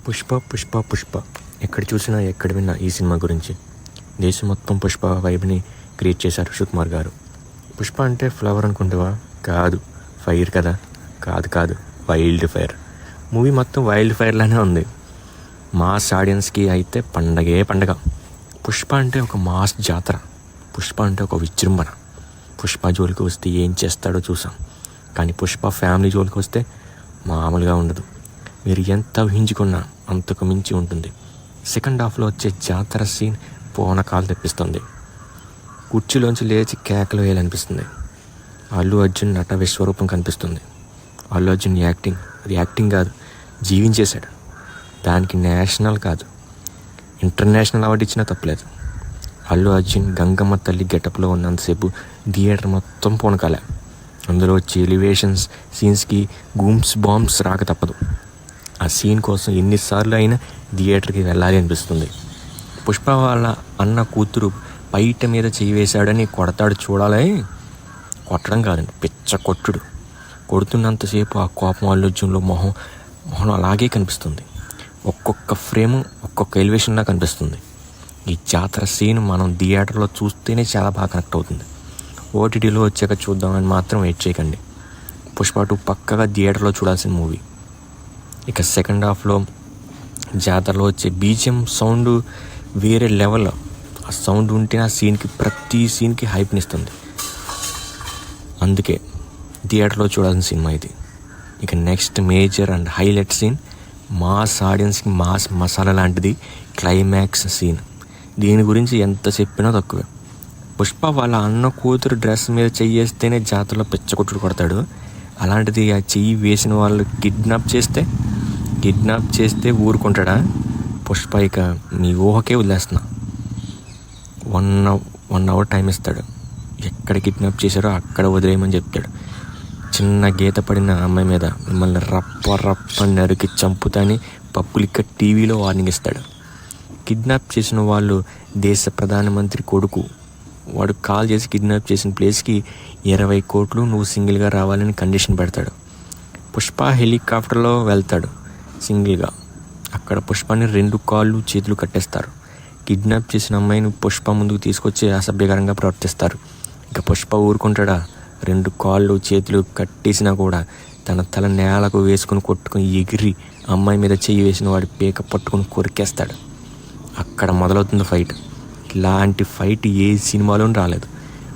పుష్ప ఎక్కడ చూసినా ఎక్కడ విన్నా ఈ సినిమా గురించి. దేశం మొత్తం పుష్ప వైబ్ని క్రియేట్ చేశారు సుకుమార్ గారు. పుష్ప అంటే ఫ్లవర్ అనుకుంటావా? కాదు. ఫైర్ కదా? కాదు, వైల్డ్ ఫైర్. మూవీ మొత్తం వైల్డ్ ఫైర్ లానే ఉంది. మాస్ ఆడియన్స్కి అయితే పండగే పండగ. పుష్ప అంటే ఒక మాస్ జాతర. పుష్ప అంటే ఒక విజృంభణ. పుష్ప జోలికి వస్తే ఏం చేస్తాడో చూసాం. కానీ పుష్ప ఫ్యామిలీ జోలికి వస్తే మామూలుగా ఉండదు. మీరు ఎంత ఊహించుకున్నా అంతకు మించి ఉంటుంది. సెకండ్ హాఫ్లో వచ్చే జాతర సీన్ పోనకాలు తెప్పిస్తుంది. కుర్చీలోంచి లేచి కేకలు వేయాలనిపిస్తుంది. అల్లు అర్జున్ నట విశ్వరూపం కనిపిస్తుంది. అల్లు అర్జున్ యాక్టింగ్, అది యాక్టింగ్ కాదు, జీవించేశాడు. దానికి నేషనల్ కాదు, ఇంటర్నేషనల్ అవార్డు ఇచ్చినా తప్పలేదు. అల్లు అర్జున్ గంగమ్మ తల్లి గెటప్లో ఉన్నంతసేపు థియేటర్ మొత్తం పోనకాలే. అందులో వచ్చే ఎలివేషన్స్ సీన్స్కి గూమ్స్ బాంబ్స్ రాక తప్పదు. ఆ సీన్ కోసం ఎన్నిసార్లు అయినా థియేటర్కి వెళ్ళాలి అనిపిస్తుంది. పుష్ప వాళ్ళ అన్న కూతురు బయట మీద చేయి వేశాడని కొడతాడు చూడాలి. కొట్టడం కాదండి, పిచ్చ కొట్టుడు. కొడుతున్నంతసేపు ఆ కోపం అల్లు అర్జున్లో మొహం అలాగే కనిపిస్తుంది. ఒక్కొక్క ఫ్రేము ఒక్కొక్క ఎలివేషన్లా కనిపిస్తుంది. ఈ జాతర సీన్ మనం థియేటర్లో చూస్తేనే చాలా బాగా కనెక్ట్ అవుతుంది. ఓటీటీలో వచ్చాక చూద్దామని మాత్రం వెయిట్ చేయకండి. పుష్ప 2 పక్కగా థియేటర్లో చూడాల్సిన మూవీ. ఇక సెకండ్ హాఫ్లో జాతరలో వచ్చే బీజిఎం సౌండ్ వేరే లెవెల్. ఆ సౌండ్ ఉంటే ఆ సీన్కి ప్రతి సీన్కి హైప్నిస్తుంది. అందుకే థియేటర్లో చూడాల్సిన సినిమా ఇది. ఇక next major and highlight scene, mass ఆడియన్స్కి మాస్ మసాలా లాంటిది క్లైమాక్స్ సీన్. దీని గురించి ఎంత చెప్పినా తక్కువే. పుష్ప వాళ్ళ అన్న కూతురు డ్రెస్ మీద చెయ్యేస్తేనే జాతరలో పిచ్చకొట్టుడు కొడతాడు. అలాంటిది ఆ చెయ్యి వేసిన వాళ్ళు కిడ్నాప్ చేస్తే ఊరుకుంటాడా? పుష్ప ఇక మీ ఊహకే వదిలేస్తున్నా. 1 అవర్ టైం ఇస్తాడు. ఎక్కడ కిడ్నాప్ చేశారో అక్కడ వదిలేయమని చెప్తాడు. చిన్న గీత పడిన అమ్మాయి మీద మిమ్మల్ని రప్ప నరికి చంపుతాని పప్పులిక్క టీవీలో వార్నింగ్ ఇస్తాడు. కిడ్నాప్ చేసిన వాళ్ళు దేశ ప్రధానమంత్రి కొడుకు. వాడు కాల్ చేసి కిడ్నాప్ చేసిన ప్లేస్కి 20 కోట్లు నువ్వు సింగిల్గా రావాలని కండిషన్ పెడతాడు. పుష్ప హెలికాప్టర్లో వెళ్తాడు సింగిల్గా. అక్కడ పుష్పని 2 కాళ్ళు చేతులు కట్టేస్తారు. కిడ్నాప్ చేసిన అమ్మాయిని పుష్ప ముందుకు తీసుకొచ్చి అసభ్యకరంగా ప్రవర్తిస్తారు. ఇక పుష్ప ఊరుకుంటాడా? 2 కాళ్ళు చేతులు కట్టేసినా కూడా తన తల నేలకు వేసుకుని కొట్టుకుని ఎగిరి అమ్మాయి మీద చెయ్యి వేసిన వాడి పేక పట్టుకుని కొరికేస్తాడు. అక్కడ మొదలవుతుంది ఫైట్. ఇలాంటి ఫైట్ ఏ సినిమాలోనూ రాలేదు.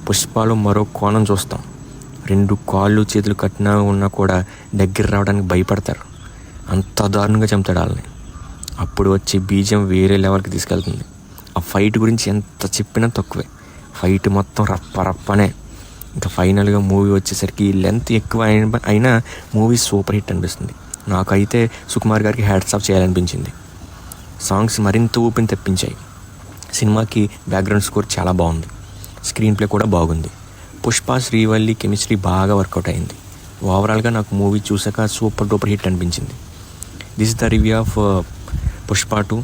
పుష్పలో మరో కోణం చూస్తాం. 2 కాళ్ళు చేతులు కట్టినా ఉన్నా కూడా దగ్గర రావడానికి భయపడతారు. అంత దారుణంగా చంపుతాడు వాళ్ళని. అప్పుడు వచ్చి బీజం వేరే లెవెల్కి తీసుకెళ్తుంది. ఆ ఫైట్ గురించి ఎంత చెప్పినా తక్కువే. ఫైట్ మొత్తం రప్పనే. ఇంకా ఫైనల్గా మూవీ వచ్చేసరికి లెంత్ ఎక్కువ అయినా మూవీ సూపర్ హిట్ అనిపిస్తుంది. నాకైతే సుకుమార్ గారికి హ్యాట్స్ ఆఫ్ చేయాలనిపించింది. సాంగ్స్ మరింత ఊపిని తెప్పించాయి. సినిమాకి బ్యాక్గ్రౌండ్ స్కోర్ చాలా బాగుంది. స్క్రీన్ ప్లే కూడా బాగుంది. పుష్ప శ్రీవల్లి కెమిస్ట్రీ బాగా వర్కౌట్ అయింది. ఓవరాల్గా నాకు మూవీ చూసాక సూపర్ డూపర్ హిట్ అనిపించింది. This is the review of Pushpa 2.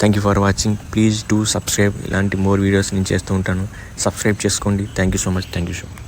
Thank you for watching. Please do subscribe. ఇలాంటి మోర్ వీడియోస్ నేను చేస్తూ ఉంటాను. సబ్స్క్రైబ్ చేసుకోండి. Thank you so much. Thank you so much.